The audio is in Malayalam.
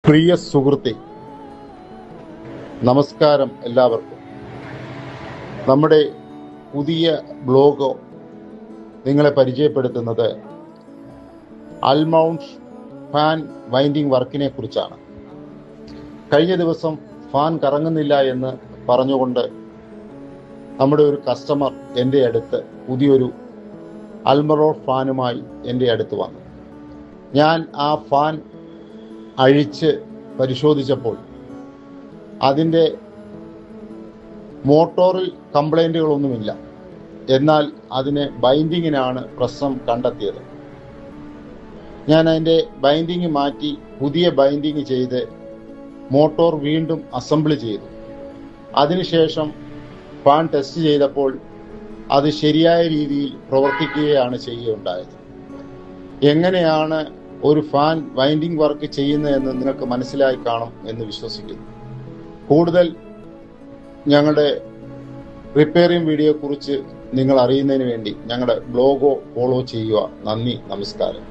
പ്രിയ സുഹൃത്തെ, നമസ്കാരം എല്ലാവർക്കും. നമ്മുടെ പുതിയ ബ്ലോഗ് നിങ്ങളെ പരിചയപ്പെടുത്തുന്നത് അൽമൗണ്ട് ഫാൻ വൈൻഡിങ് വർക്കിനെ കുറിച്ചാണ്. കഴിഞ്ഞ ദിവസം ഫാൻ കറങ്ങുന്നില്ല എന്ന് പറഞ്ഞുകൊണ്ട് നമ്മുടെ ഒരു കസ്റ്റമർ എൻ്റെ അടുത്ത് പുതിയൊരു അൽമറോ ഫാനുമായി എൻ്റെ അടുത്ത് വന്നു. ഞാൻ ആ ഫാൻ അഴിച്ച് പരിശോധിച്ചപ്പോൾ അതിൻ്റെ മോട്ടോറിൽ കംപ്ലൈൻറ്റുകളൊന്നുമില്ല. എന്നാൽ അതിന് ബൈൻഡിങ്ങിനാണ് പ്രശ്നം കണ്ടെത്തിയത്. ഞാൻ അതിൻ്റെ ബൈൻഡിങ് മാറ്റി പുതിയ ബൈൻഡിങ് ചെയ്ത് മോട്ടോർ വീണ്ടും അസംബിൾ ചെയ്തു. അതിനുശേഷം ഫാൻ ടെസ്റ്റ് ചെയ്തപ്പോൾ അത് ശരിയായ രീതിയിൽ പ്രവർത്തിക്കുകയാണ് ചെയ്യുകയുണ്ടായത്. എങ്ങനെയാണ് ഒരു ഫാൻ വൈൻഡിങ് വർക്ക് ചെയ്യുന്നതെന്ന് നിങ്ങൾക്ക് മനസ്സിലായി കാണും എന്ന് വിശ്വസിക്കുന്നു. കൂടുതൽ ഞങ്ങളുടെ റിപ്പയറിംഗ് വീഡിയോയെക്കുറിച്ച് നിങ്ങൾ അറിയുന്നതിന് വേണ്ടി ഞങ്ങളുടെ ബ്ലോഗോ ഫോളോ ചെയ്യുക. നന്ദി, നമസ്കാരം.